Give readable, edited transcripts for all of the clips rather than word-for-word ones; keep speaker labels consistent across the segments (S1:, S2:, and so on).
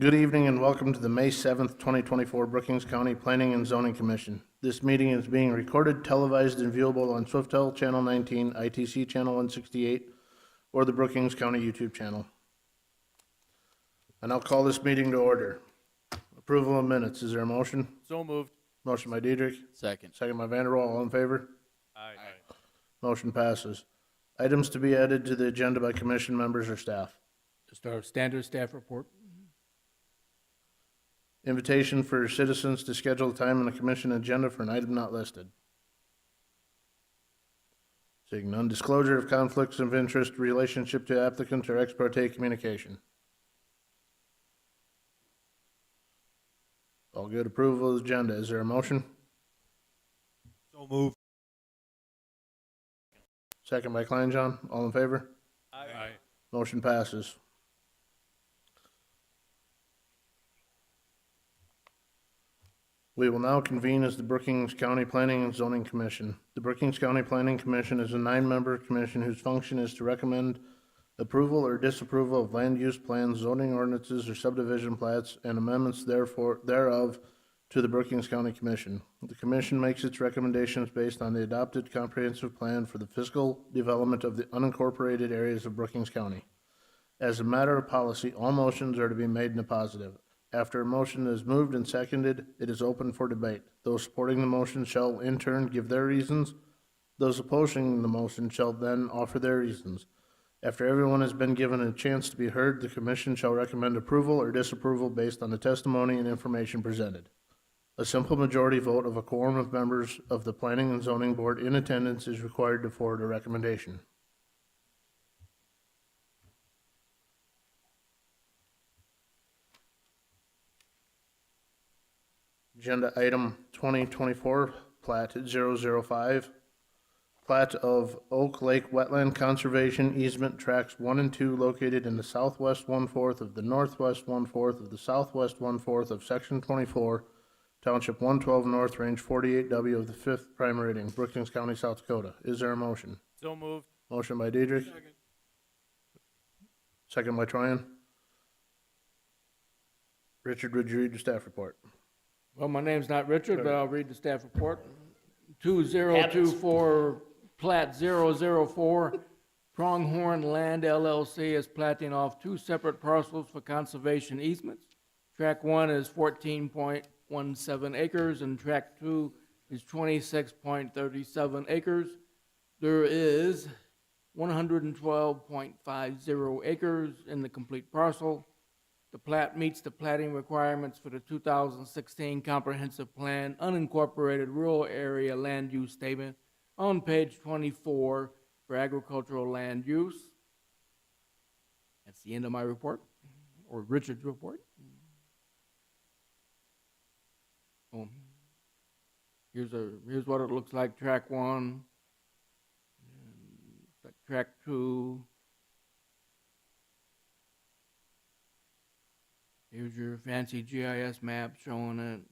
S1: Good evening and welcome to the May 7th, 2024 Brookings County Planning and Zoning Commission. This meeting is being recorded, televised, and viewable on Swiftel Channel 19, ITC Channel 168, or the Brookings County YouTube channel. And I'll call this meeting to order. Approval of minutes. Is there a motion?
S2: So moved.
S1: Motion by Diedrich.
S2: Second.
S1: Second by Vanderwall. All in favor?
S2: Aye.
S1: Motion passes. Items to be added to the agenda by commission members or staff.
S3: Just our standard staff report.
S1: Invitation for citizens to schedule time on the commission agenda for an item not listed. Seeing none. Disclosure of conflicts of interest relationship to applicants or ex parte communication. All good. Approval of the agenda. Is there a motion?
S2: So moved.
S1: Second by Kleinjohn. All in favor?
S2: Aye.
S1: Motion passes. We will now convene as the Brookings County Planning and Zoning Commission. The Brookings County Planning Commission is a 9-member commission whose function is to recommend approval or disapproval of land use plans, zoning ordinances, or subdivision plats and amendments thereof to the Brookings County Commission. The commission makes its recommendations based on the adopted comprehensive plan for the fiscal development of the unincorporated areas of Brookings County. As a matter of policy, all motions are to be made in the positive. After a motion is moved and seconded, it is open for debate. Those supporting the motion shall in turn give their reasons. Those opposing the motion shall then offer their reasons. After everyone has been given a chance to be heard, the commission shall recommend approval or disapproval based on the testimony and information presented. A simple majority vote of a quorum of members of the Planning and Zoning Board in attendance is required to forward a recommendation. Agenda item 2024, Plat 005, Plat of Oak Lake Wetland Conservation Easement Tracts 1 and 2 located in the southwest 1/4 of the northwest 1/4 of the southwest 1/4 of Section 24, Township 112 North, Range 48W of the 5th Prime Meridian, Brookings County, South Dakota. Is there a motion?
S2: So moved.
S1: Motion by Diedrich. Second by Tryon. Richard, would you read the staff report?
S3: Well, my name's not Richard, but I'll read the staff report. 2024 Plat 004, Pronghorn Land LLC is platting off 2 separate parcels for conservation easements. Track 1 is 14.17 acres and track 2 is 26.37 acres. There is 112.50 acres in the complete parcel. The plat meets the platting requirements for the 2016 Comprehensive Plan Unincorporated Rural Area Land Use Statement on page 24 for agricultural land use. That's the end of my report, or Richard's report. Oh, here's what it looks like. Track 1, track 2. Here's your fancy GIS map showing it.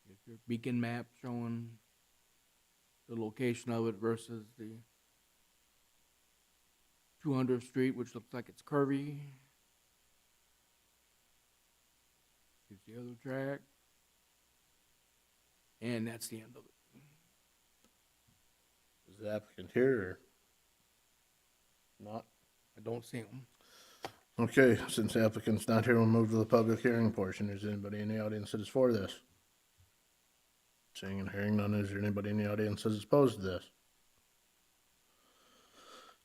S3: Here's your beacon map showing the location of it versus the 200th Street, which looks like it's curvy. Here's the other track. And that's the end of it.
S1: Is the applicant here or not?
S3: I don't see them.
S1: Okay, since the applicant's not here, we'll move to the public hearing portion. Is there anybody in the audience that is for this? Seeing and hearing none, is there anybody in the audience that is opposed to this?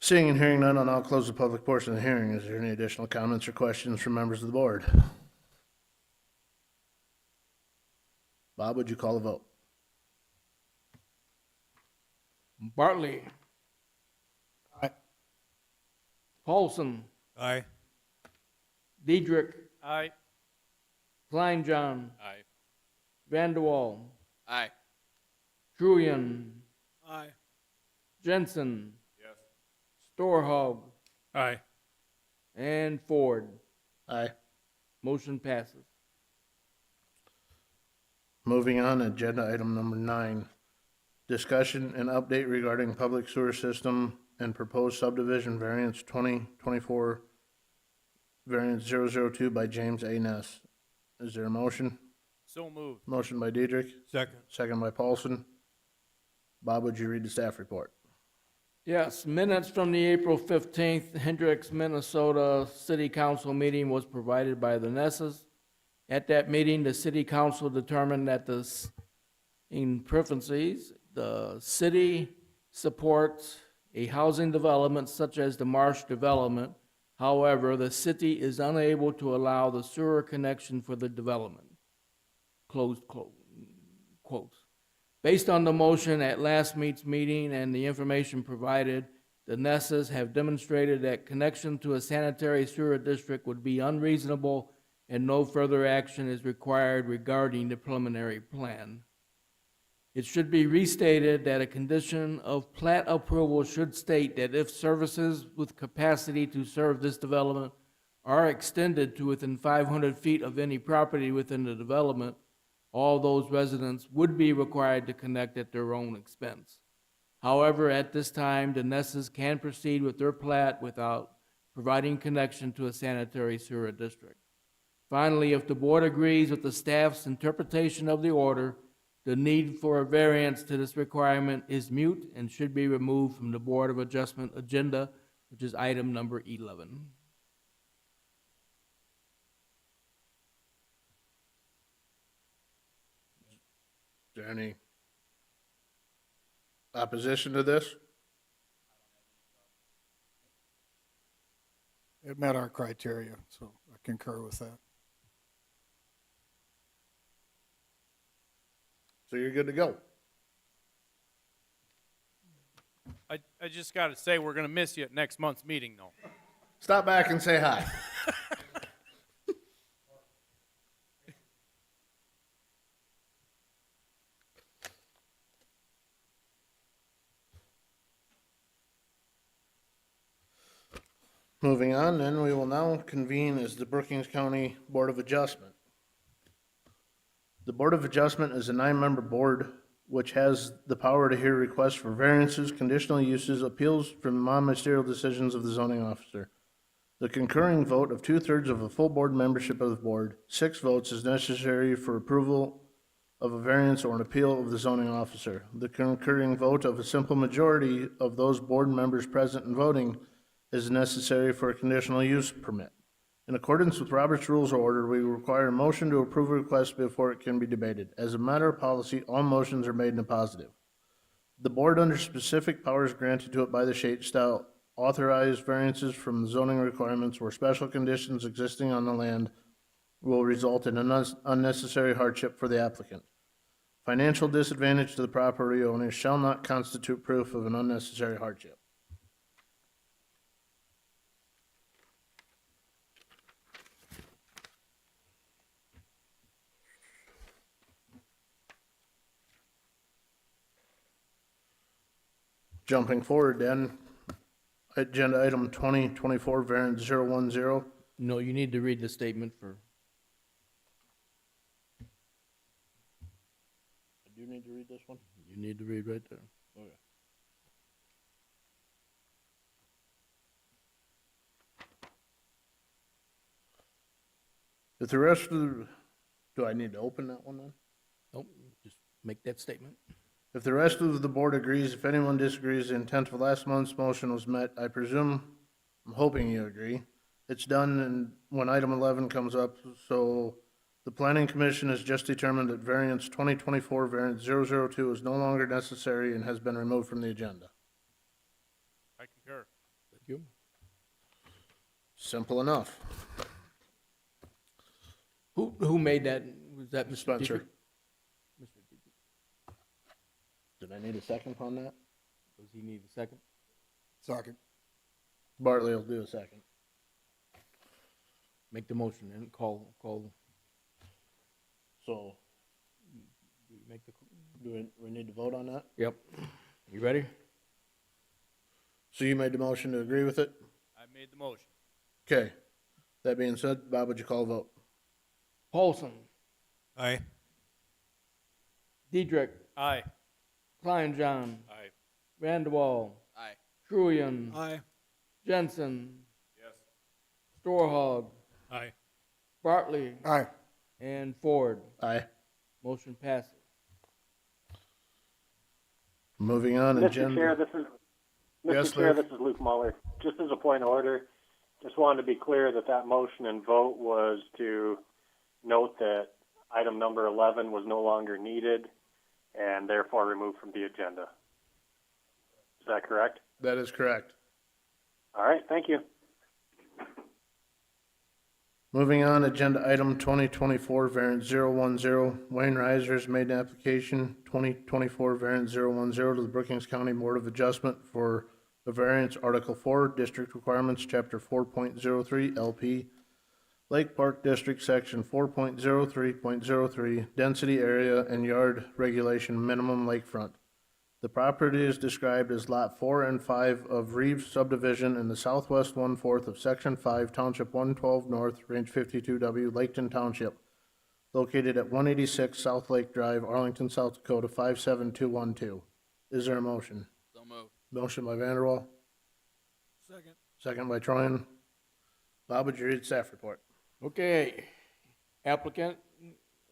S1: Seeing and hearing none, I'll now close the public portion of the hearing. Is there any additional comments or questions from members of the board? Bob, would you call the vote?
S3: Bartley.
S2: Aye.
S3: Paulson.
S2: Aye.
S3: Diedrich.
S2: Aye.
S3: Kleinjohn.
S2: Aye.
S3: Vanderwall.
S2: Aye.
S3: Truian.
S2: Aye.
S3: Jensen.
S2: Yes.
S3: Storhog.
S2: Aye.
S3: And Ford.
S1: Aye.
S3: Motion passes.
S1: Moving on, agenda item number 9. Discussion and update regarding public sewer system and proposed subdivision variance 2024 variance 002 by James A. Ness. Is there a motion?
S2: So moved.
S1: Motion by Diedrich,
S2: Second.
S1: second by Paulson. Bob, would you read the staff report?
S3: Yes, minutes from the April 15th Hendricks, Minnesota City Council meeting was provided by the Nesses. At that meeting, the city council determined that in parentheses, the city supports a housing development such as the Marsh development. However, the city is unable to allow the sewer connection for the development. Closed quotes. Based on the motion at last meeting's meeting and the information provided, the Nesses have demonstrated that connection to a sanitary sewer district would be unreasonable and no further action is required regarding the preliminary plan. It should be restated that a condition of plat approval should state that if services with capacity to serve this development are extended to within 500 feet of any property within the development, all those residents would be required to connect at their own expense. However, at this time, the Nesses can proceed with their plat without providing connection to a sanitary sewer district. Finally, if the board agrees with the staff's interpretation of the order, the need for a variance to this requirement is moot and should be removed from the Board of Adjustment agenda, which is item number 11.
S1: Is there any opposition to this?
S4: It met our criteria, so I concur with that.
S1: So you're good to go.
S5: I just got to say, we're going to miss you at next month's meeting, though.
S1: Stop back and say hi. Moving on, then, we will now convene as the Brookings County Board of Adjustment. The Board of Adjustment is a 9-member board which has the power to hear requests for variances, conditional uses, appeals from non-ministerial decisions of the zoning officer. The concurring vote of 2/3 of a full board membership of the board, 6 votes is necessary for approval of a variance or an appeal of the zoning officer. The concurring vote of a simple majority of those board members present and voting is necessary for a conditional use permit. In accordance with Robert's Rules of Order, we require a motion to approve a request before it can be debated. As a matter of policy, all motions are made in a positive. The board, under specific powers granted to it by the state, shall authorize variances from zoning requirements where special conditions existing on the land will result in an unnecessary hardship for the applicant. Financial disadvantage to the property owner shall not constitute proof of an unnecessary hardship. Jumping forward then, agenda item 2024 variance 010.
S3: No, you need to read the statement for,
S1: I do need to read this one?
S3: you need to read right there.
S1: Okay. If the rest of the, do I need to open that one then?
S3: Nope, just make that statement.
S1: If the rest of the board agrees, if anyone disagrees, the intent of last month's motion was met. I presume, I'm hoping you agree. It's done and when item 11 comes up, so the planning commission has just determined that variance 2024 variance 002 is no longer necessary and has been removed from the agenda.
S5: I concur.
S3: Thank you.
S1: Simple enough.
S3: Who made that? Was that Mr.
S1: Spencer.
S3: Dietrich? Mr. Dietrich.
S1: Did I need a second on that?
S3: Does he need a second?
S4: Second.
S1: Bartley will do a second.
S3: Make the motion and call.
S1: So,
S3: Do you make the?
S1: do we need to vote on that?
S3: Yep. You ready?
S1: So you made the motion to agree with it?
S5: I made the motion.
S1: Okay. That being said, Bob, would you call a vote?
S3: Paulson,
S2: Aye.
S3: Diedrich,
S5: Aye.
S3: Klein-John,
S2: Aye.
S3: Vanderwall,
S5: Aye.
S3: Truian,
S4: Aye.
S3: Jensen,
S2: Yes.
S3: Storhog,
S2: Aye.
S3: Bartley,
S4: Aye.
S3: and Ford.
S1: Aye.
S3: Motion passes.
S1: Moving on,
S6: Mr.
S1: agenda.
S6: Chair, this is
S1: Yes,
S6: Mr. Chair,
S1: Luke.
S6: this is Luke Muller. Just as a point of order, just wanted to be clear that that motion and vote was to note that item number 11 was no longer needed and therefore removed from the agenda. Is that correct?
S1: That is correct.
S6: All right, thank you.
S1: Moving on, agenda item 2024 variant 010, Wayne Reiser's made an application 2024 variant 010 to the Brookings County Board of Adjustment for the variance Article 4, District Requirements, Chapter 4.03 LP, Lake Park District, Section 4.03.03, Density Area and Yard Regulation Minimum Lakefront. The property is described as Lot 4 and 5 of Reeves subdivision in the southwest 1/4 of Section 5, Township 112 North, Range 52W, Laketon Township, located at 186 South Lake Drive, Arlington, South Dakota 57212. Is there a motion?
S5: So moved.
S1: Motion by Vanderwall,
S2: Second.
S1: second by Troyan. Bob, would you read staff report?
S3: Okay. Applicant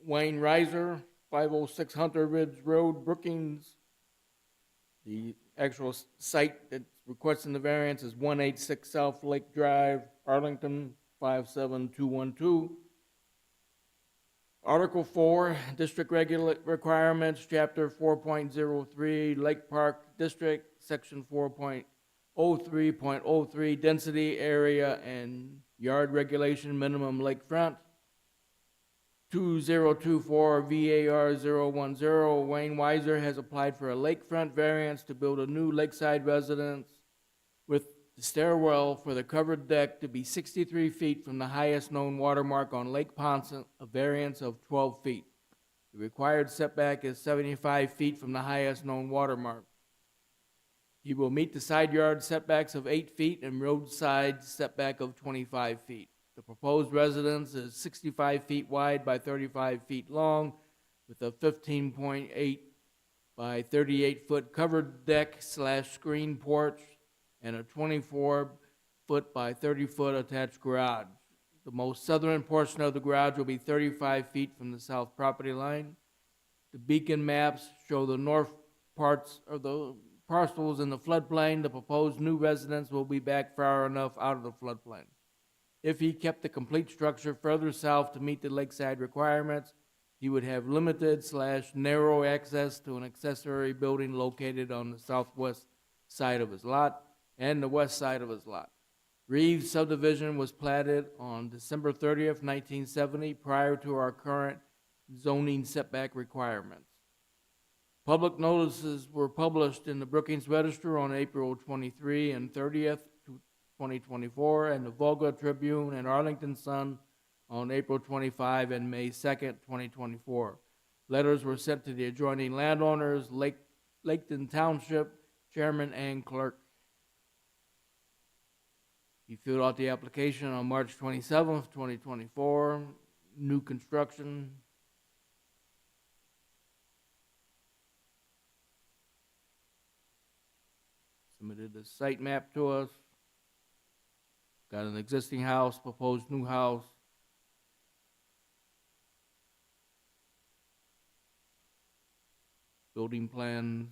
S3: Wayne Reiser, 506 Hunter Ridge Road, Brookings. The actual site that's requesting the variance is 186 South Lake Drive, Arlington, 57212. Article 4, District Requirements, Chapter 4.03, Lake Park District, Section 4.03.03, Density Area and Yard Regulation Minimum Lakefront. 2024 VAR 010, Wayne Weiser has applied for a lakefront variance to build a new lakeside residence with the stairwell for the covered deck to be 63 feet from the highest known watermark on Lake Ponson, a variance of 12 feet. The required setback is 75 feet from the highest known watermark. He will meet the side yard setbacks of 8 feet and roadside setback of 25 feet. The proposed residence is 65 feet wide by 35 feet long with a 15.8 by 38-foot covered deck / screen porch and a 24-foot by 30-foot attached garage. The most southern portion of the garage will be 35 feet from the south property line. The beacon maps show the north parts of the parcels in the floodplain. The proposed new residence will be back far enough out of the floodplain. If he kept the complete structure further south to meet the lakeside requirements, he would have limited / narrow access to an accessory building located on the southwest side of his lot and the west side of his lot. Reeves subdivision was platted on December 30th, 1970, prior to our current zoning setback requirements. Public notices were published in the Brookings Register on April 23 and 30th, 2024, and the Volga Tribune and Arlington Sun on April 25 and May 2nd, 2024. Letters were sent to the adjoining landowners, Laketon Township, chairman and clerk. He filled out the application on March 27th, 2024. New construction. Submitted a site map to us. Got an existing house, proposed new house. Building plans.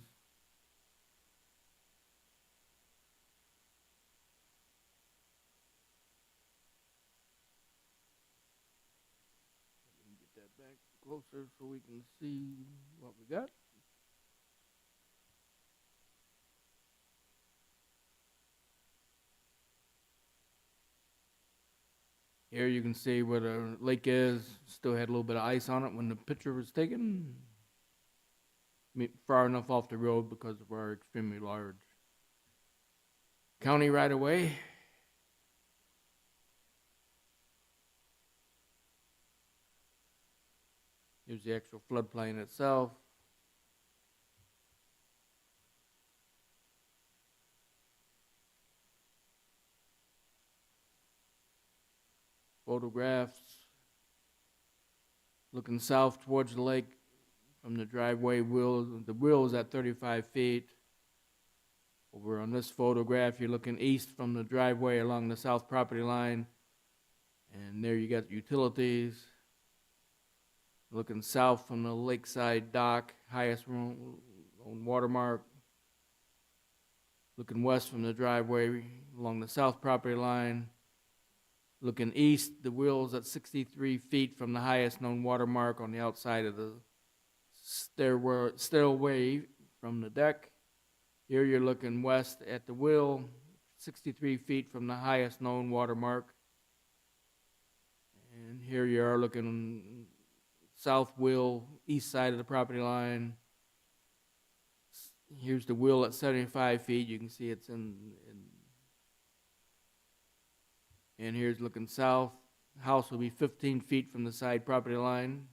S3: Let me get that back closer so we can see what we got. Here you can see where the lake is. Still had a little bit of ice on it when the picture was taken. Far enough off the road because of our extremely large county right of way. Here's the actual floodplain itself. Photographs looking south towards the lake from the driveway. The wheel is at 35 feet. Over on this photograph, you're looking east from the driveway along the south property line. And there you got utilities. Looking south from the lakeside dock, highest on watermark. Looking west from the driveway along the south property line. Looking east, the wheel's at 63 feet from the highest known watermark on the outside of the stairway from the deck. Here you're looking west at the wheel, 63 feet from the highest known watermark. And here you are looking south wheel, east side of the property line. Here's the wheel at 75 feet. You can see it's in and here's looking south. House will be 15 feet from the side property line.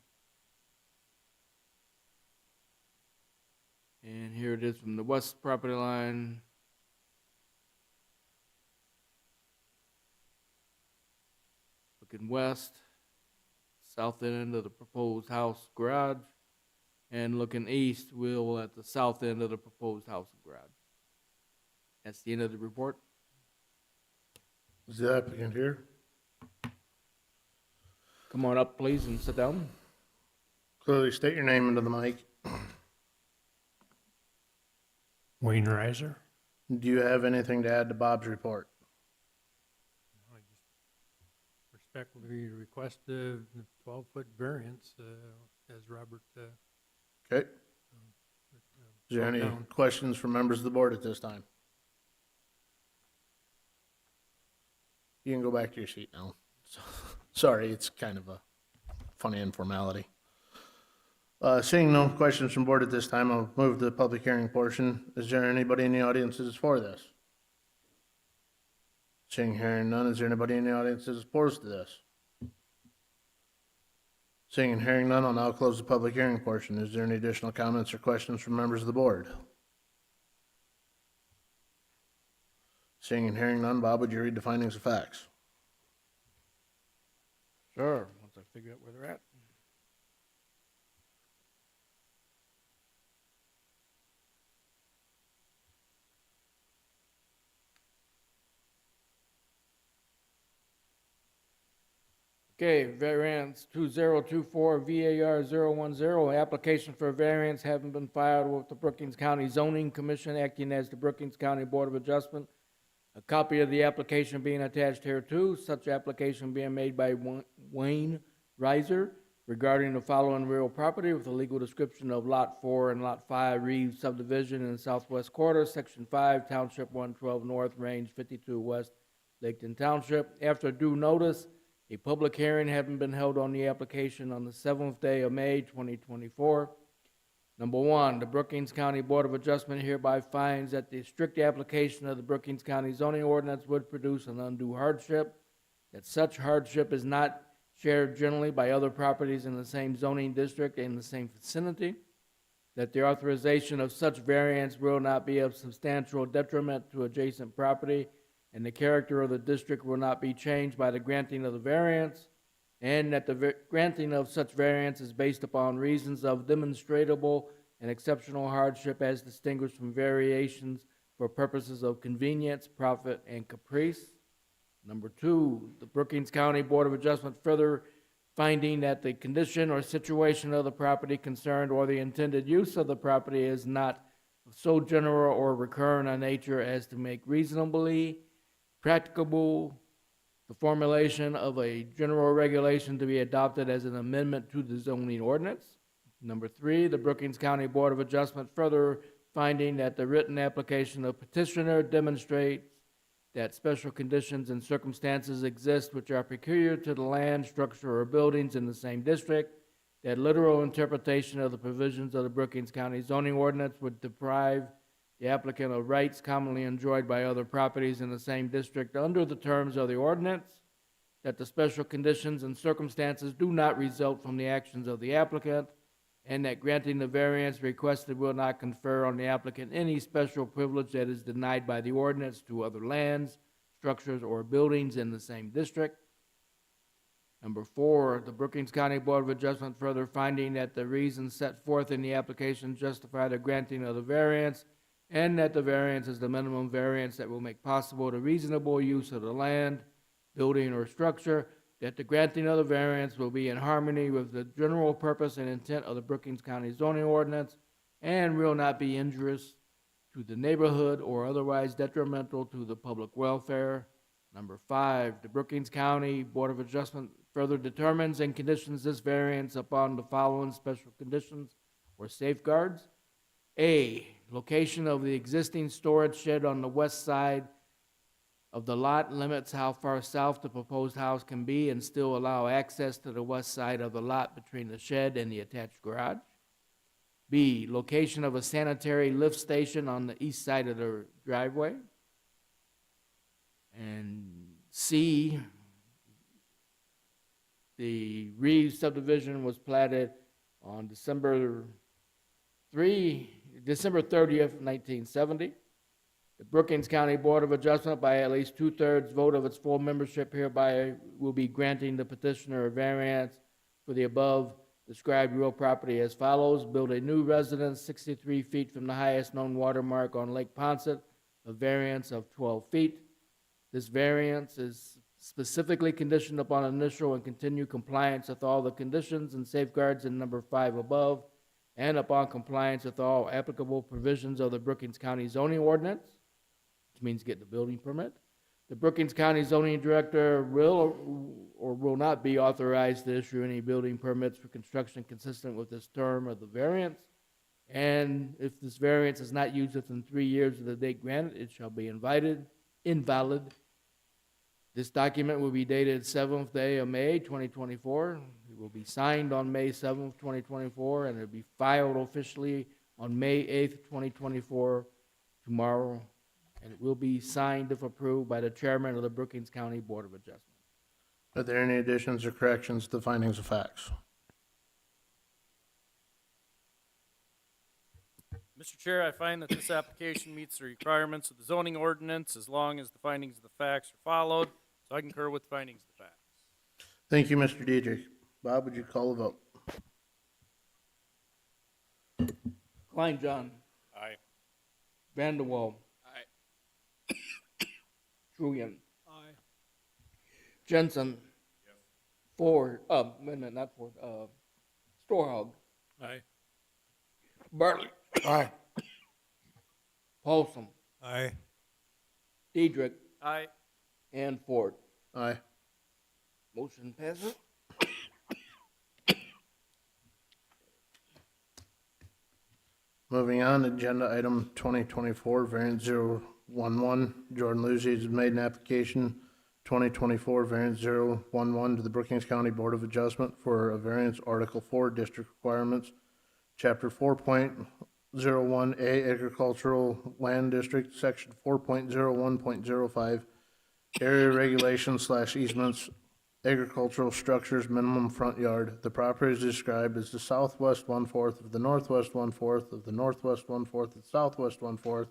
S3: And here it is from the west property line. Looking west, south end of the proposed house garage. And looking east, we'll at the south end of the proposed house and garage. That's the end of the report.
S1: Is the applicant here?
S3: Come on up, please, and sit down.
S1: Clearly state your name into the mic.
S7: Wayne Reiser.
S1: Do you have anything to add to Bob's report?
S7: I just respectfully request the 12-foot variance, as Robert,
S1: Okay. Is there
S7: broke
S1: any
S7: down.
S1: questions from members of the board at this time? You can go back to your seat now. Sorry, it's kind of a funny informality. Seeing no questions from board at this time, I'll move to the public hearing portion. Is there anybody in the audience that is for this? Seeing hearing none, is there anybody in the audience that is opposed to this? Seeing and hearing none, I'll now close the public hearing portion. Is there any additional comments or questions from members of the board? Seeing and hearing none, Bob, would you read the findings of facts?
S3: Sure, once I figure out where they're at. Okay, variance 2024 VAR 010, application for a variance having been filed with the Brookings County Zoning Commission acting as the Brookings County Board of Adjustment. A copy of the application being attached here too, such application being made by Wayne Reiser regarding the following real property with a legal description of Lot 4 and Lot 5 Reeves subdivision in the southwest quarter, Section 5, Township 112 North, Range 52 West, Laketon Township. After due notice, a public hearing having been held on the application on the 7th day of May, 2024. Number one, the Brookings County Board of Adjustment hereby finds that the strict application of the Brookings County zoning ordinance would produce an undue hardship, that such hardship is not shared generally by other properties in the same zoning district and in the same vicinity, that the authorization of such variance will not be of substantial detriment to adjacent property, and the character of the district will not be changed by the granting of the variance, and that the granting of such variance is based upon reasons of demonstrable and exceptional hardship as distinguished from variations for purposes of convenience, profit, and caprice. Number two, the Brookings County Board of Adjustment further finding that the condition or situation of the property concerned or the intended use of the property is not so general or recurrent in nature as to make reasonably practicable the formulation of a general regulation to be adopted as an amendment to the zoning ordinance. Number three, the Brookings County Board of Adjustment further finding that the written application of petitioner demonstrates that special conditions and circumstances exist which are peculiar to the land, structure, or buildings in the same district, that literal interpretation of the provisions of the Brookings County zoning ordinance would deprive the applicant of rights commonly enjoyed by other properties in the same district under the terms of the ordinance, that the special conditions and circumstances do not result from the actions of the applicant, and that granting the variance requested will not confer on the applicant any special privilege that is denied by the ordinance to other lands, structures, or buildings in the same district. Number 4, the Brookings County Board of Adjustment further finding that the reasons set forth in the application justify the granting of the variance, and that the variance is the minimum variance that will make possible the reasonable use of the land, building, or structure, that the granting of the variance will be in harmony with the general purpose and intent of the Brookings County zoning ordinance, and will not be injurious to the neighborhood or otherwise detrimental to the public welfare. Number 5, the Brookings County Board of Adjustment further determines and conditions this variance upon the following special conditions or safeguards. A, location of the existing storage shed on the west side of the lot limits how far south the proposed house can be and still allow access to the west side of the lot between the shed and the attached garage. B, location of a sanitary lift station on the east side of the driveway. And C, the Reeves subdivision was platted on December 30th, 1970. The Brookings County Board of Adjustment, by at least 2/3 vote of its full membership, hereby will be granting the petitioner a variance for the above described real property as follows: build a new residence 63 feet from the highest known watermark on Lake Poncet, a variance of 12 feet. This variance is specifically conditioned upon initial and continued compliance with all the conditions and safeguards in number 5 above, and upon compliance with all applicable provisions of the Brookings County zoning ordinance, which means get the building permit. The Brookings County zoning director will or will not be authorized to issue any building permits for construction consistent with this term of the variance. And if this variance is not used within 3 years of the date granted, it shall be invalid. This document will be dated 7th day of May, 2024. It will be signed on May 7th, 2024, and it will be filed officially on May 8th, 2024, tomorrow. And it will be signed, if approved, by the chairman of the Brookings County Board of Adjustment.
S1: Are there any additions or corrections to the findings of facts?
S5: Mr. Chair, I find that this application meets the requirements of the zoning ordinance as long as the findings of the facts are followed. So I concur with the findings of the facts.
S1: Thank you, Mr. Diedrich. Bob, would you call the vote?
S3: Klein John.
S5: Aye.
S3: Vanderwall.
S5: Aye.
S3: Truian.
S2: Aye.
S3: Jensen. Yes. Ford, wait a minute, not Ford, Storhog.
S7: Aye.
S3: Bartley.
S4: Aye.
S3: Paulson.
S7: Aye.
S3: Diedrich.
S5: Aye.
S3: And Ford.
S1: Aye.
S3: Motion passes.
S1: Moving on, agenda item 2024, variance 011. Jordan Lucy has made an application 2024 variance 011 to the Brookings County Board of Adjustment for a variance Article 4 District Requirements, Chapter 4.01A Agricultural Land District, Section 4.01.05, Area Regulations / Easements, Agricultural Structures, Minimum Front Yard. The property is described as the southwest 1/4 of the northwest 1/4 of the northwest 1/4 of the southwest 1/4,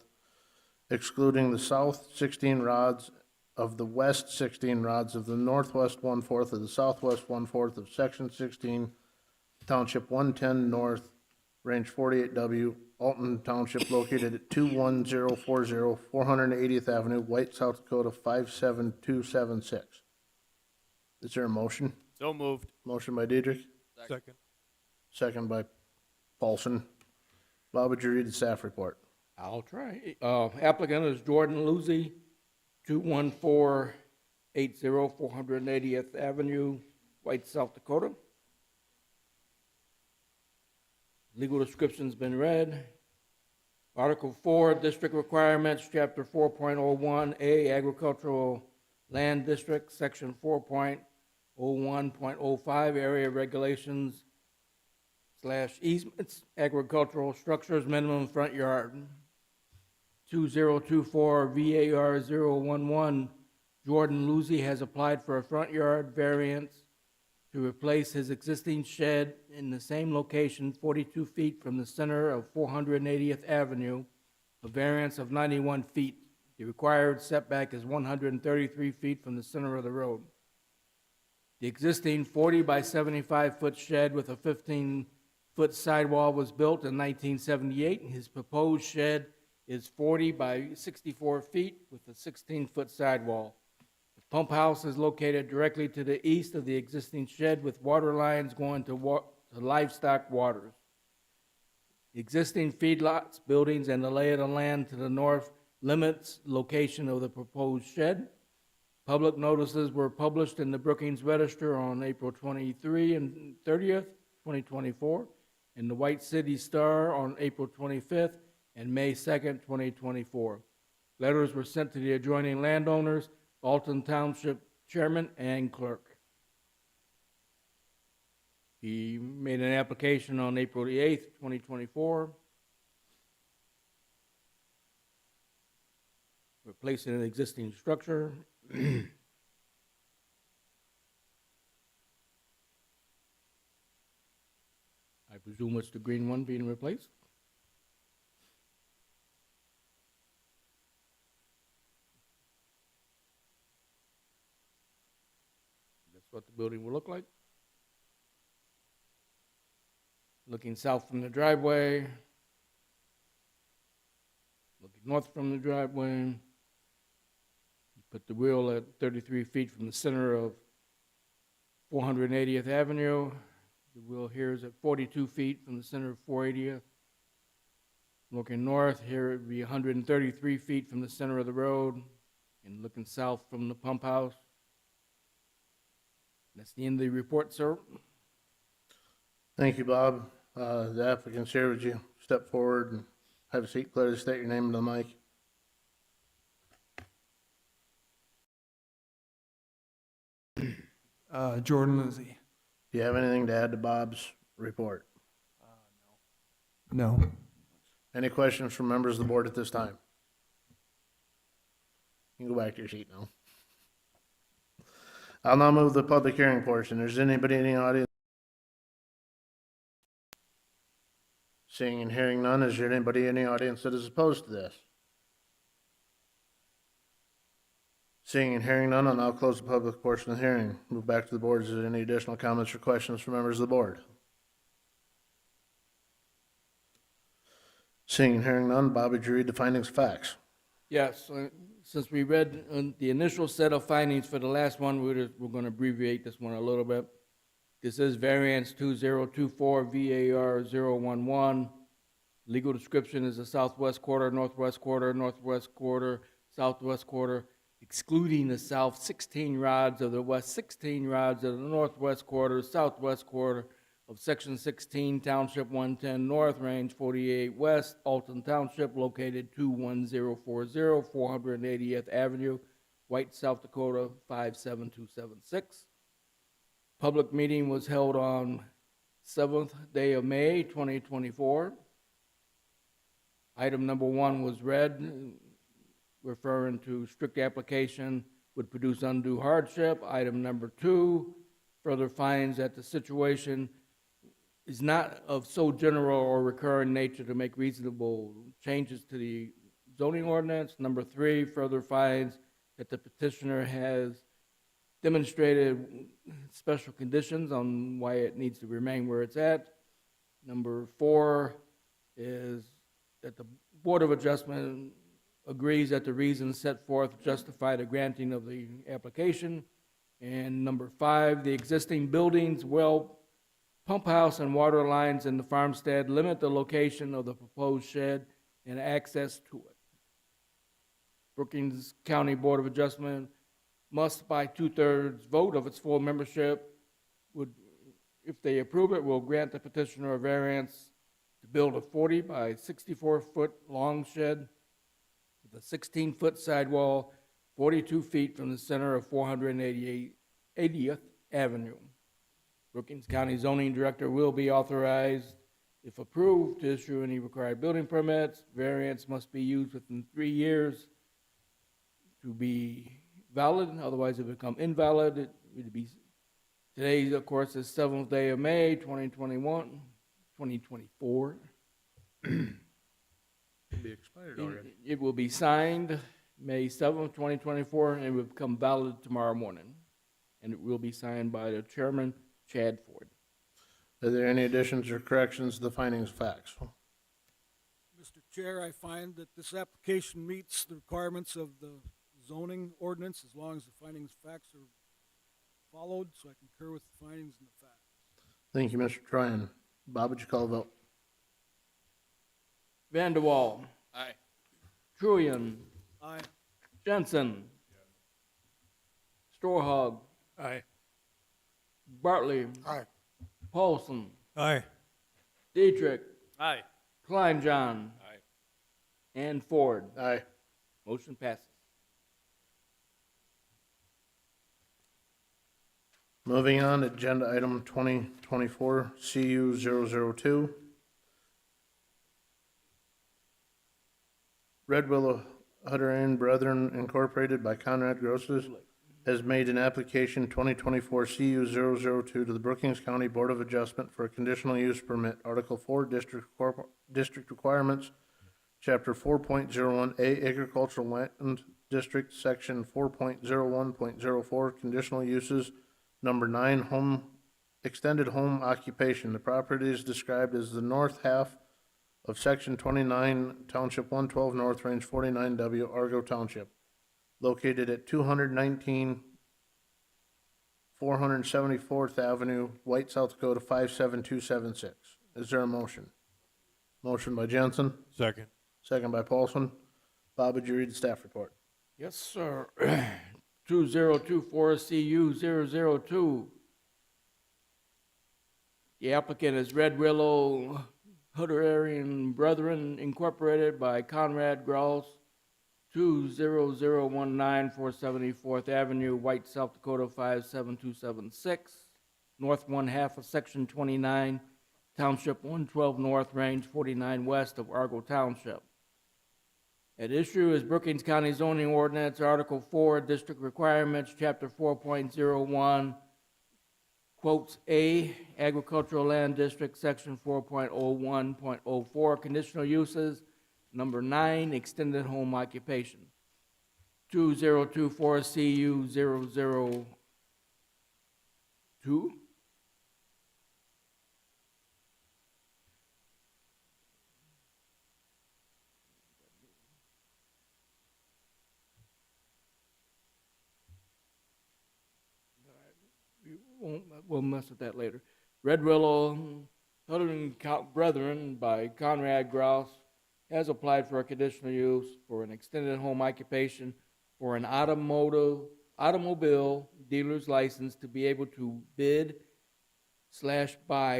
S1: excluding the south 16 rods of the west 16 rods of the northwest 1/4 of the southwest 1/4 of Section 16, Township 110 North, Range 48W, Alton Township, located at 21040 480th Avenue, White, South Dakota 57276. Is there a motion?
S5: So moved.
S1: Motion by Diedrich,
S7: Second.
S1: second by Paulson. Bob, would you read the staff report?
S3: I'll try. Applicant is Jordan Lucy, 21480 480th Avenue, White, South Dakota. Legal description's been read. Article 4, District Requirements, Chapter 4.01A, Agricultural Land District, Section 4.01.05, Area Regulations / Easements, Agricultural Structures, Minimum Front Yard. 2024 VAR 011, Jordan Lucy has applied for a front yard variance to replace his existing shed in the same location, 42 feet from the center of 480th Avenue, a variance of 91 feet. The required setback is 133 feet from the center of the road. The existing 40 by 75-foot shed with a 15-foot sidewall was built in 1978, and his proposed shed is 40 by 64 feet with a 16-foot sidewall. The pump house is located directly to the east of the existing shed with water lines going to livestock waters. The existing feedlots, buildings, and the lay of the land to the north limits location of the proposed shed. Public notices were published in the Brookings Register on April 23 and 30th, 2024, and the White City Star on April 25th and May 2nd, 2024. Letters were sent to the adjoining landowners, Alton Township Chairman, and Clerk. He made an application on April the 8th, 2024, replacing an existing structure. I presume it's the green one being replaced? That's what the building will look like. Looking south from the driveway. Looking north from the driveway. Put the wheel at 33 feet from the center of 480th Avenue. The wheel here is at 42 feet from the center of 480th. Looking north, here it would be 133 feet from the center of the road, and looking south from the pump house. That's the end of the report, sir.
S1: Thank you, Bob. The applicant's here. Would you step forward and have a seat? Clearly state your name into the mic.
S2: Jordan Lizzie.
S1: Do you have anything to add to Bob's report?
S2: No.
S1: Any questions from members of the board at this time? You can go back to your seat now. I'll now move the public hearing portion. Is there anybody in the audience? Seeing and hearing none, is there anybody in the audience that is opposed to this? Seeing and hearing none, I'll now close the public portion of the hearing. Move back to the board. Is there any additional comments or questions from members of the board? Seeing and hearing none, Bob, would you read the findings of facts?
S3: Yes, since we read the initial set of findings for the last one, we're going to abbreviate this one a little bit. This is variance 2024 VAR 011. Legal description is the southwest quarter, northwest quarter, southwest quarter, excluding the south 16 rods of the west 16 rods of the northwest quarter, southwest quarter of section 16, township 110 north, range 48 west, Alton Township, located 21040 480th Avenue, White, South Dakota 57276. Public meeting was held on 7th day of May 2024. Item number 1 was read, referring to strict application would produce undue hardship. Item number 2 further finds that the situation is not of so general or recurring nature to make reasonable changes to the zoning ordinance. Number 3 further finds that the petitioner has demonstrated special conditions on why it needs to remain where it's at. Number 4 is that the Board of Adjustment agrees that the reasons set forth justify the granting of the application. And number 5, the existing buildings, well, pump house and water lines in the farmstead limit the location of the proposed shed and access to it. Brookings County Board of Adjustment must, by 2/3 vote of its full membership, if they approve it, will grant the petitioner a variance to build a 40 by 64-foot long shed with a 16-foot sidewall, 42 feet from the center of 480th Avenue. Brookings County Zoning Director will be authorized, if approved, to issue any required building permits. Variance must be used within 3 years to be valid, otherwise it will become invalid. It would be, today, of course, is 7th day of May, 2024.
S1: It'll be expired already.
S3: It will be signed May 7th, 2024, and it will become valid tomorrow morning. and it will be signed by the chairman, Chad Ford.
S1: Are there any additions or corrections to the findings of facts?
S2: Mr. Chair, I find that this application meets the requirements of the zoning ordinance as long as the findings of facts are followed, so I concur with the findings and the facts.
S1: Thank you, Mr. Tryon. Bob, would you call the vote?
S3: Vanderwall.
S5: Aye.
S3: Truian.
S2: Aye.
S3: Jensen. Storhog.
S7: Aye.
S3: Bartley.
S4: Aye.
S3: Paulson.
S7: Aye.
S3: Dietrich.
S5: Aye.
S3: Kleinjohn.
S5: Aye.
S3: And Ford.
S1: Aye.
S3: Motion passes.
S1: Moving on, agenda item 2024 CU 002. Red Willow Hutterain Brethren Incorporated by Conrad Grosses has made an application 2024 CU 002 to the Brookings County Board of Adjustment for a conditional use permit, Article 4, District Requirements, Chapter 4.01A, Agricultural Land District, Section 4.01.04, Conditional Uses, Number 9, Home, Extended Home Occupation. The property is described as the north half of Section 29, Township 112 North, Range 49W, Argo Township, located at 219 474th Avenue, White, South Dakota 57276. Is there a motion? Motion by Jensen,
S7: Second.
S1: second by Paulson. Bob, would you read the staff report?
S3: Yes, sir. 2024 CU 002. The applicant is Red Willow Hutterain Brethren Incorporated by Conrad Grouse, 20019 474th Avenue, White, South Dakota 57276, north one half of Section 29, Township 112 North, Range 49 West of Argo Township. At issue is Brookings County Zoning Ordinance, Article 4, District Requirements, Chapter 4.01, quotes A, Agricultural Land District, Section 4.01.04, Conditional Uses, Number 9, Extended Home Occupation. 2024 CU 002. We'll mess with that later. Red Willow Hutterain Brethren by Conrad Grouse has applied for a conditional use for an extended home occupation for an automobile dealer's license to be able to bid/buy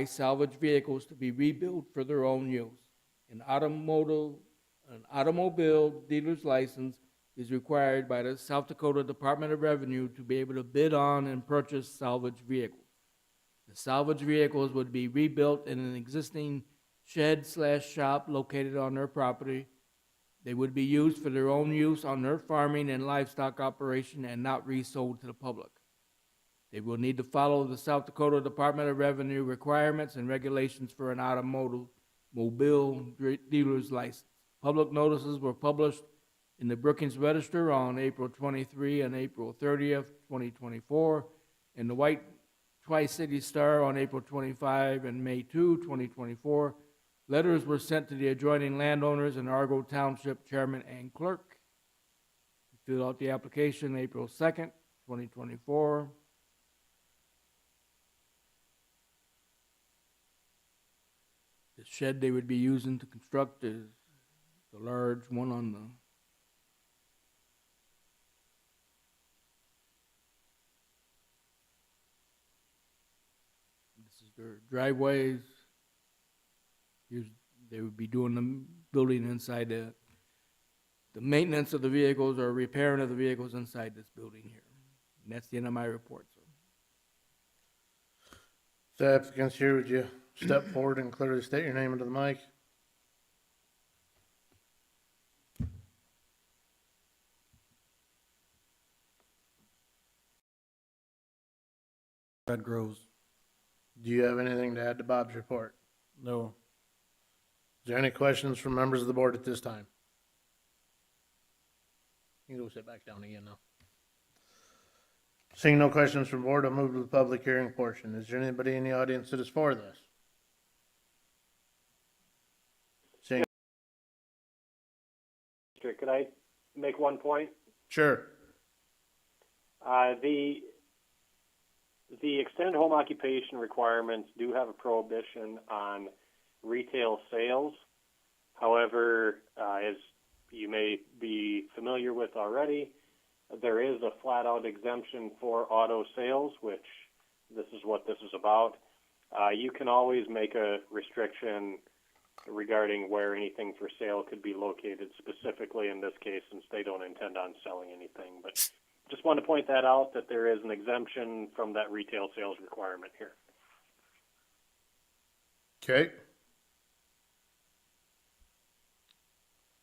S3: salvage vehicles to be rebuilt for their own use. An automobile dealer's license is required by the South Dakota Department of Revenue to be able to bid on and purchase salvage vehicles. The salvage vehicles would be rebuilt in an existing shed/shop located on their property. They would be used for their own use on their farming and livestock operation and not resold to the public. They will need to follow the South Dakota Department of Revenue requirements and regulations for an automobile dealer's license. Public notices were published in the Brookings Register on April 23 and April 30th, 2024, and the White Tri-City Star on April 25 and May 2, 2024. Letters were sent to the adjoining landowners and Argo Township Chairman and Clerk. Filled out the application April 2nd, 2024. The shed they would be using to construct is the large one on the their driveways. They would be doing the building inside the maintenance of the vehicles or repairing of the vehicles inside this building here. And that's the end of my report, sir.
S1: The applicants here, would you step forward and clearly state your name into the mic?
S8: Red Groves.
S1: Do you have anything to add to Bob's report?
S8: No.
S1: Is there any questions from members of the board at this time? You can go sit back down again now. Seeing no questions from board, I'll move to the public hearing portion. Is there anybody in the audience that is for this? Seeing,
S6: Could I make one point?
S1: sure.
S6: The extended home occupation requirements do have a prohibition on retail sales. However, as you may be familiar with already, there is a flat-out exemption for auto sales, which this is what this is about. You can always make a restriction regarding where anything for sale could be located, specifically in this case, since they don't intend on selling anything. But just want to point that out, that there is an exemption from that retail sales requirement here.
S1: Okay.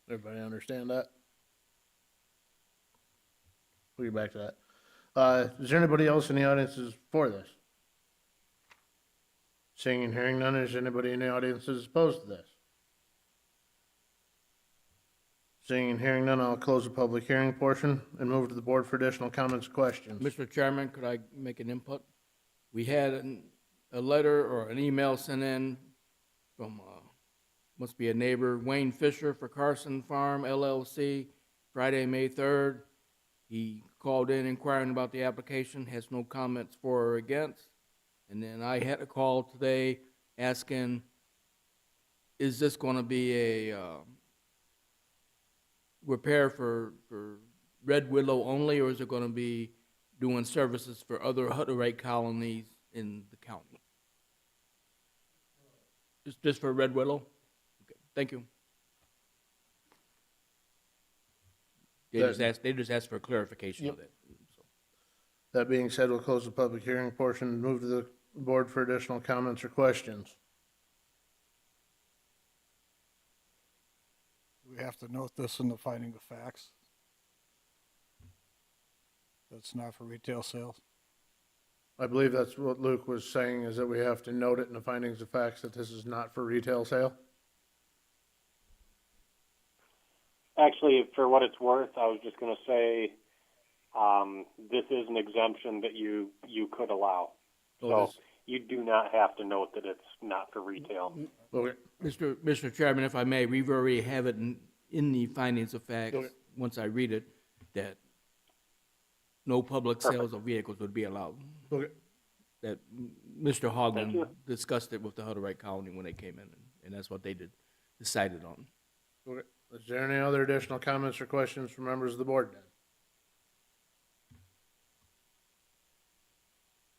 S1: Everybody understand that? We'll get back to that. Is there anybody else in the audience is for this? Seeing and hearing none, is anybody in the audience that is opposed to this? Seeing and hearing none, I'll close the public hearing portion and move to the board for additional comments and questions.
S3: Mr. Chairman, could I make an input? We had a letter or an email sent in from, must be a neighbor, Wayne Fisher for Carson Farm LLC, Friday, May 3rd. He called in inquiring about the application, has no comments for or against. And then I had a call today asking, is this going to be a repair for Red Willow only, or is it going to be doing services for other Hutterite colonies in the county? Just for Red Willow? Okay, thank you. They just asked for clarification of
S1: Yep.
S3: that. So,
S1: That being said, we'll close the public hearing portion and move to the board for additional comments or questions.
S4: Do we have to note this in the finding of facts? That's not for retail sales?
S1: I believe that's what Luke was saying, is that we have to note it in the findings of facts that this is not for retail sale.
S6: Actually, for what it's worth, I was just going to say this is an exemption that you could allow. So you do not have to note that it's not for retail.
S1: Okay.
S3: Mr. Chairman, if I may, we've already have it in the findings of facts,
S1: Okay.
S3: once I read it, that no public sales of vehicles would be allowed.
S1: Okay.
S3: That Mr.
S6: Thank you.
S3: Hogman discussed it with the Hutterite Colony when they came in, and that's what they decided on.
S1: Okay. Is there any other additional comments or questions from members of the board then?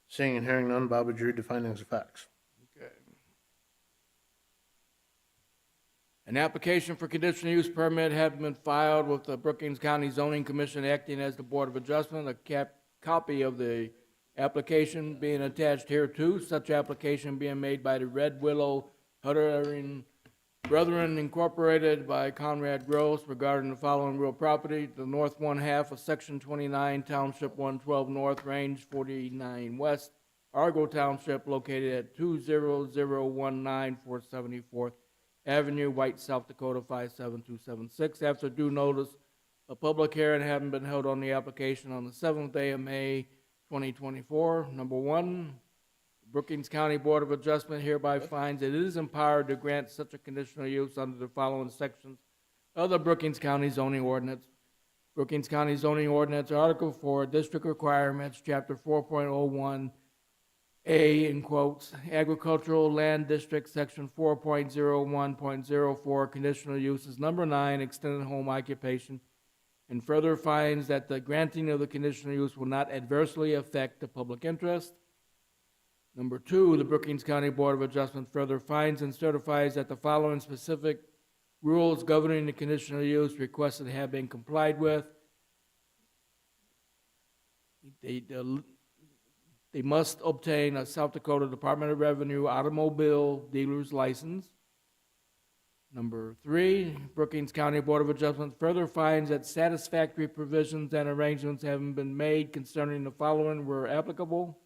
S1: Seeing and hearing none, Bob, would you read the findings of facts?
S3: Okay. An application for conditional use permit had been filed with the Brookings County Zoning Commission acting as the Board of Adjustment. A copy of the application being attached here too. Such application being made by the Red Willow Huttering Brethren Incorporated by Conrad Gross regarding the following real property: the north one half of Section 29, Township 112 North, Range 49 West, Argo Township, located at 20019 474th Avenue, White, South Dakota 57276. After due notice, a public hearing having been held on the application on the 7th day of May 2024. Number one, Brookings County Board of Adjustment hereby finds that it is empowered to grant such a conditional use under the following sections of the Brookings County zoning ordinance. Brookings County zoning ordinance, Article 4, District Requirements, Chapter 4.01, A, in quotes, Agricultural Land District, Section 4.01.04, Conditional Uses, Number 9, Extended Home Occupation, and further finds that the granting of the conditional use will not adversely affect the public interest. Number 2, the Brookings County Board of Adjustment further finds and certifies that the following specific rules governing the conditional use requested have been complied with. They must obtain a South Dakota Department of Revenue automobile dealer's license. Number 3, Brookings County Board of Adjustment further finds that satisfactory provisions and arrangements having been made concerning the following were applicable.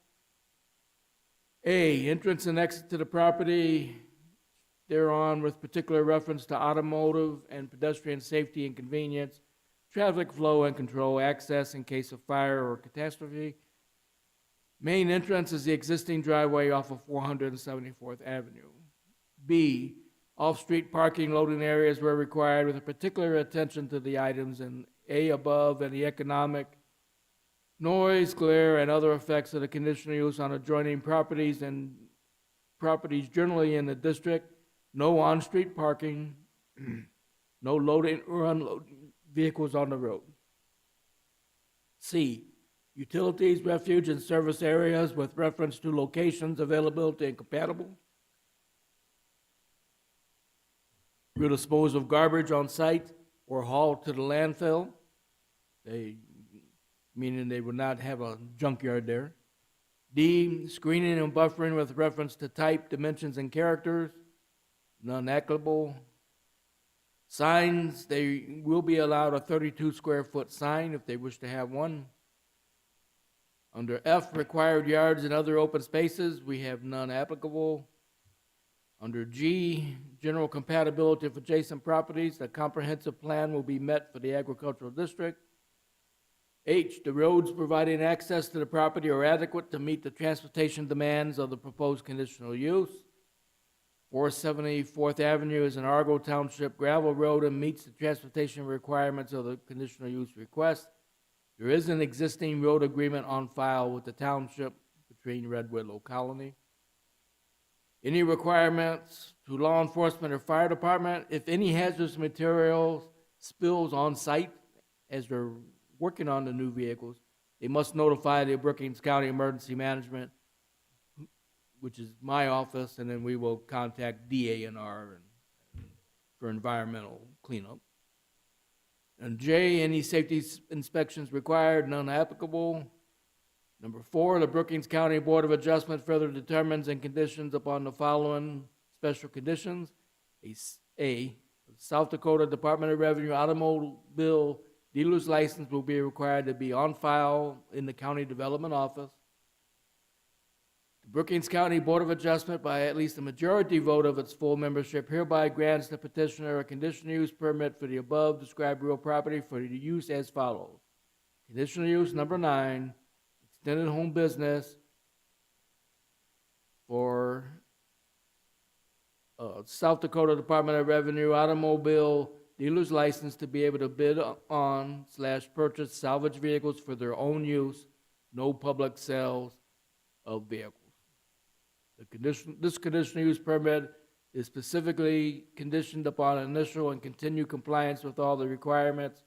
S3: A, entrance and exit to the property thereon with particular reference to automotive and pedestrian safety and convenience, traffic flow and control, access in case of fire or catastrophe, Main entrance is the existing driveway off of 474th Avenue. B, off-street parking loading areas where required with a particular attention to the items in A above and the economic noise, glare, and other effects of the conditional use on adjoining properties and properties generally in the district. No on-street parking, no loading or unloading vehicles on the road. C, utilities, refuge, and service areas with reference to locations, availability, and compatible. Will dispose of garbage on site or haul to the landfill. Meaning they would not have a junkyard there. D, screening and buffering with reference to type, dimensions, and characters. None applicable. Signs, they will be allowed a 32 square foot sign if they wish to have one. Under F, required yards and other open spaces, we have none applicable. Under G, general compatibility of adjacent properties, the comprehensive plan will be met for the agricultural district. H, the roads providing access to the property are adequate to meet the transportation demands of the proposed conditional use. 474th Avenue is an Argo Township gravel road and meets the transportation requirements of the conditional use request. There is an existing road agreement on file with the township between Red Willow Colony. Any requirements to law enforcement or fire department, if any hazardous materials spills on site as they're working on the new vehicles, they must notify the Brookings County Emergency Management, which is my office, and then we will contact DANR for environmental cleanup. And J, any safety inspections required, none applicable. Number 4, the Brookings County Board of Adjustment further determines and conditions upon the following special conditions. A, South Dakota Department of Revenue automobile dealer's license will be required to be on file in the county development office. The Brookings County Board of Adjustment, by at least a majority vote of its full membership, hereby grants the petitioner a conditional use permit for the above described real property for the use as follows. Conditional use number 9, extended home business for South Dakota Department of Revenue automobile dealer's license to be able to bid on / purchase salvage vehicles for their own use, no public sales of vehicles. This conditional use permit is specifically conditioned upon initial and continued compliance with all the requirements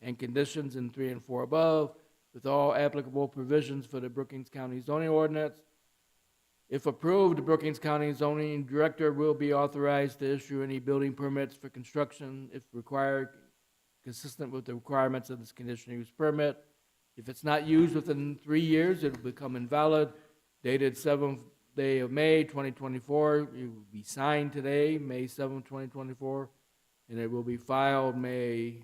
S3: and conditions in 3 and 4 above, with all applicable provisions for the Brookings County zoning ordinance. If approved, the Brookings County zoning director will be authorized to issue any building permits for construction if required, consistent with the requirements of this conditional use permit. If it's not used within 3 years, it will become invalid. Dated 7th day of May, 2024. It will be signed today, May 7th, 2024, and it will be filed May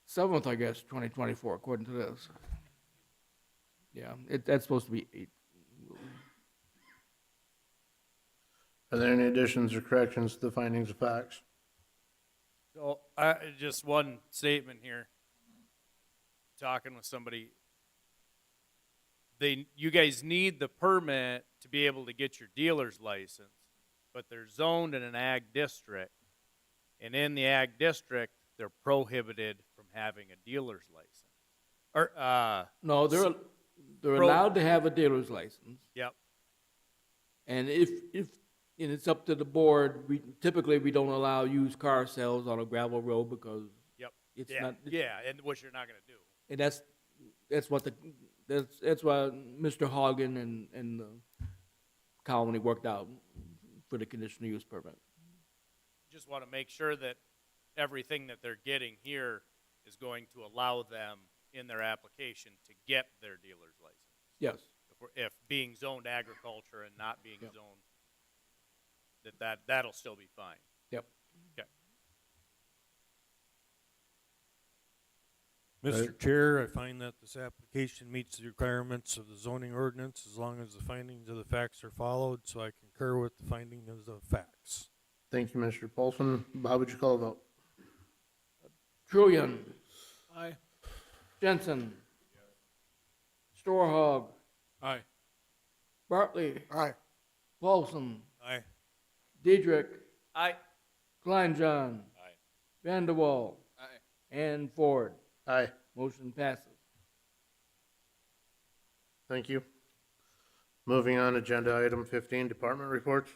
S3: 7th, I guess, 2024, according to this. Yeah, that's supposed to be 8.
S1: Are there any additions or corrections to the findings of facts?
S5: So, just one statement here. Talking with somebody, you guys need the permit to be able to get your dealer's license, but they're zoned in an ag district, and in the ag district, they're prohibited from having a dealer's license. Or
S3: No, they're allowed to have a dealer's license,
S5: yep.
S3: and if and it's up to the board. We typically don't allow used car sales on a gravel road because
S5: Yep.
S3: it's
S5: Yeah.
S3: not.
S5: Yeah, and which you're not going to do.
S3: And that's why Mr. Hagen and the colony worked out for the conditional use permit.
S5: Just want to make sure that everything that they're getting here is going to allow them in their application to get their dealer's license.
S3: Yes.
S5: If being zoned agriculture and not being
S3: Yep.
S5: zoned, that'll still be fine.
S3: Yep.
S5: Okay.
S7: Mr. Chair, I find that this application meets the requirements of the zoning ordinance as long as the findings of the facts are followed, so I concur with the findings of the facts.
S1: Thank you, Mr. Paulson. Bob, would you call a vote?
S3: Trillion,
S2: Aye.
S3: Jensen, Storehog,
S7: Aye.
S3: Bartley,
S4: Aye.
S3: Paulson,
S7: Aye.
S3: Diedrich,
S5: Aye.
S3: Kleinjohn,
S5: Aye.
S3: Vanderwall,
S5: Aye.
S3: and Ford.
S1: Aye.
S3: Motion passes.
S1: Thank you. Moving on, agenda item 15, department reports.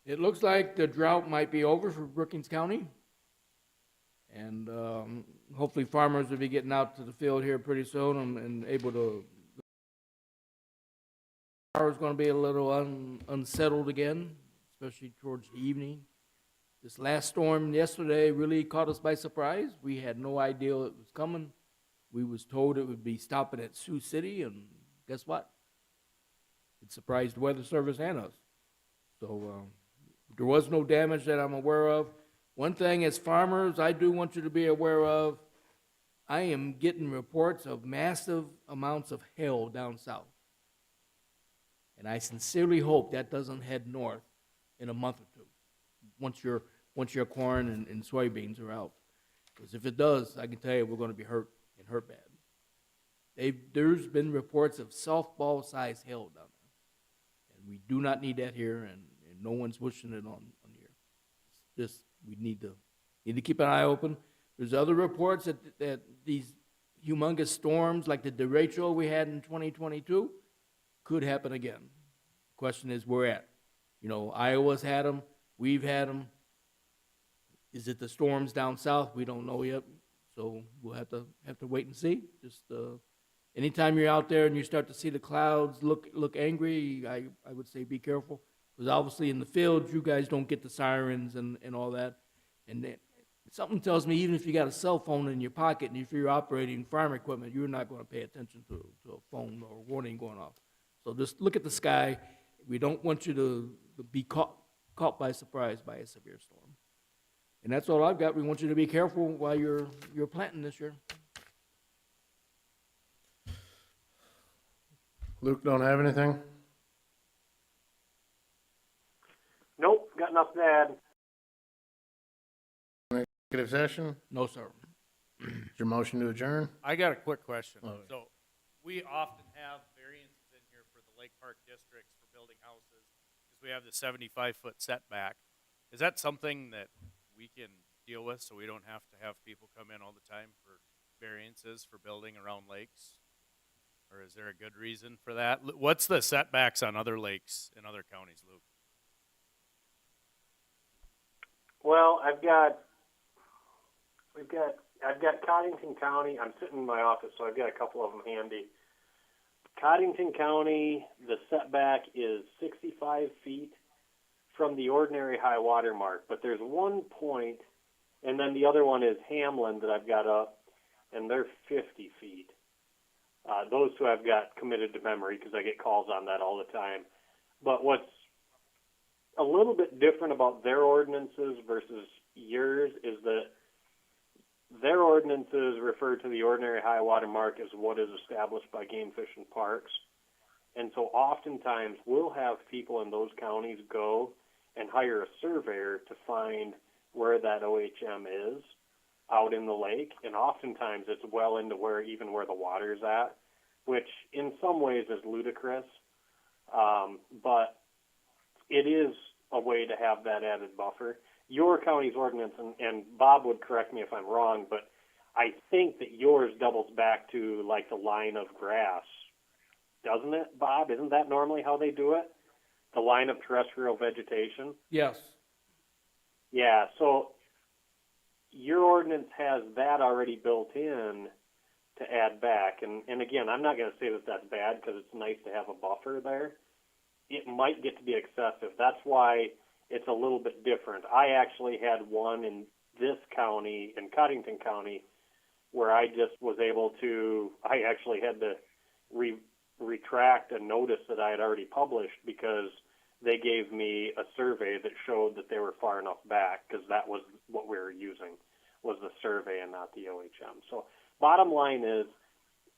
S3: It looks like the drought might be over for Brookings County. And hopefully farmers will be getting out to the field here pretty soon and able to. The power is going to be a little unsettled again, especially towards the evening. This last storm yesterday really caught us by surprise. We had no idea it was coming. We was told it would be stopping at Sioux City, and guess what? It surprised the Weather Service and us. So there was no damage that I'm aware of. One thing as farmers, I do want you to be aware of, I am getting reports of massive amounts of hail down south. And I sincerely hope that doesn't head north in a month or two, once your corn and soybeans are out. Because if it does, I can tell you we're going to be hurt and hurt bad. There's been reports of softball-sized hail down there. And we do not need that here, and no one's wishing it on here. It's just, we need to keep an eye open. There's other reports that these humongous storms, like the derecho we had in 2022, could happen again. Question is, where at? You know, Iowa's had them. We've had them. Is it the storms down south? We don't know yet. So we'll have to wait and see. Just anytime you're out there and you start to see the clouds look angry, I would say be careful. Because obviously in the field, you guys don't get the sirens and all that. And something tells me even if you got a cell phone in your pocket and if you're operating farm equipment, you're not going to pay attention to a phone or warning going off. So just look at the sky. We don't want you to be caught by surprise by a severe storm. And that's all I've got. We want you to be careful while you're planting this year.
S1: Luke, don't have anything?
S6: Nope, got nothing to add.
S1: Executive session?
S3: No, sir.
S1: Is your motion to adjourn?
S5: I got a quick question.
S1: Okay.
S5: So, we often have variances in here for the Lake Park districts for building houses, because we have the 75-foot setback. Is that something that we can deal with, so we don't have to have people come in all the time for variances for building around lakes? Or is there a good reason for that? What's the setbacks on other lakes in other counties, Luke?
S6: Well, I've got Cottington County. I'm sitting in my office, so I've got a couple of them handy. Cottington County, the setback is 65 feet from the ordinary high water mark, but there's one point, and then the other one is Hamlin that I've got up, and they're 50 feet. Those two I've got committed to memory because I get calls on that all the time. But what's a little bit different about their ordinances versus yours is that their ordinances refer to the ordinary high water mark as what is established by Game Fish and Parks. And so oftentimes we'll have people in those counties go and hire a surveyor to find where that OHM is out in the lake. And oftentimes it's well into where the water's at, which in some ways is ludicrous. But it is a way to have that added buffer. Your county's ordinance, and Bob would correct me if I'm wrong, but I think that yours doubles back to like the line of grass, doesn't it, Bob? Isn't that normally how they do it? The line of terrestrial vegetation?
S3: Yes.
S6: Yeah, so your ordinance has that already built in to add back. And again, I'm not going to say that that's bad because it's nice to have a buffer there. It might get to be excessive. That's why it's a little bit different. I actually had one in this county, in Cottington County, where I just was able to, I actually had to retract a notice that I had already published because they gave me a survey that showed that they were far enough back, because that was what we were using, was the survey and not the OHM. So bottom line is,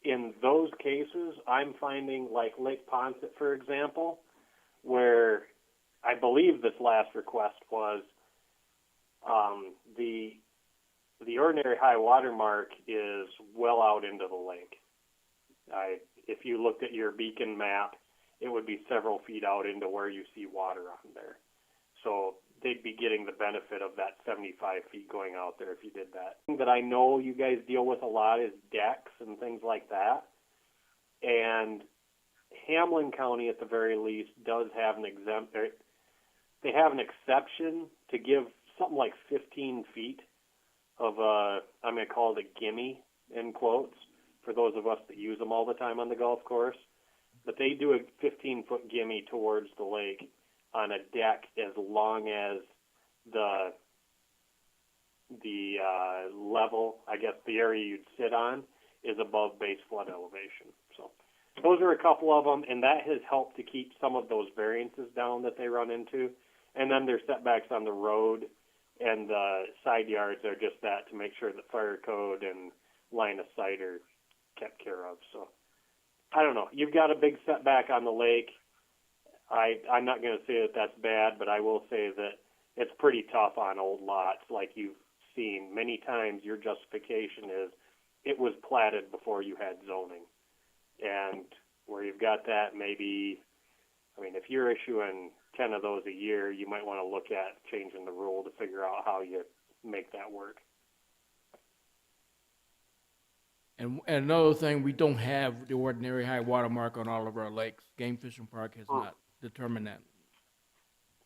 S6: in those cases, I'm finding like Lake Ponset, for example, where I believe this last request was the ordinary high water mark is well out into the lake. if you looked at your beacon map, it would be several feet out into where you see water on there. So they'd be getting the benefit of that 75 feet going out there if you did that. Thing that I know you guys deal with a lot is decks and things like that. And Hamlin County, at the very least, does have an they have an exception to give something like 15 feet of I'm going to call it a gimme, in quotes, for those of us that use them all the time on the golf course. But they do a 15-foot gimme towards the lake on a deck as long as the level, I guess the area you'd sit on, is above base flood elevation. So those are a couple of them, and that has helped to keep some of those variances down that they run into. And then their setbacks on the road and the side yards are just that, to make sure that fire code and line of sight are kept care of. So I don't know. You've got a big setback on the lake. I'm not going to say that that's bad, but I will say that it's pretty tough on old lots like you've seen many times. Your justification is it was platted before you had zoning. And where you've got that, maybe, I mean, if you're issuing 10 of those a year, you might want to look at changing the rule to figure out how you make that work.
S3: And another thing, we don't have the ordinary high water mark on all of our lakes. Game Fishing Park has not determined that.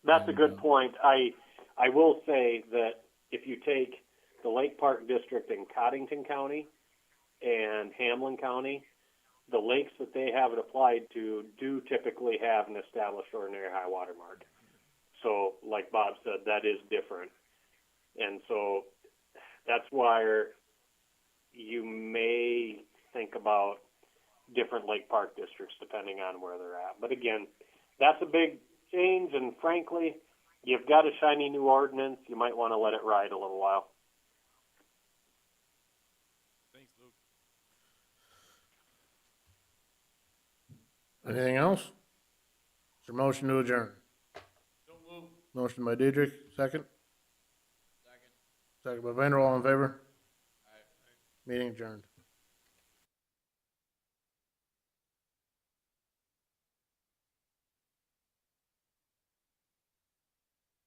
S6: That's a good point. I will say that if you take the Lake Park District in Cottington County and Hamlin County, the lakes that they have it applied to do typically have an established ordinary high water mark. So, like Bob said, that is different. And so that's why you may think about different lake park districts depending on where they're at. But again, that's a big change, and frankly, you've got a shiny new ordinance. You might want to let it ride a little while.
S5: Thanks, Luke.
S1: Anything else? Is there a motion to adjourn?
S5: Don't move.
S1: Motion by Diedrich, second? Second by Vander, all in favor? Meeting adjourned.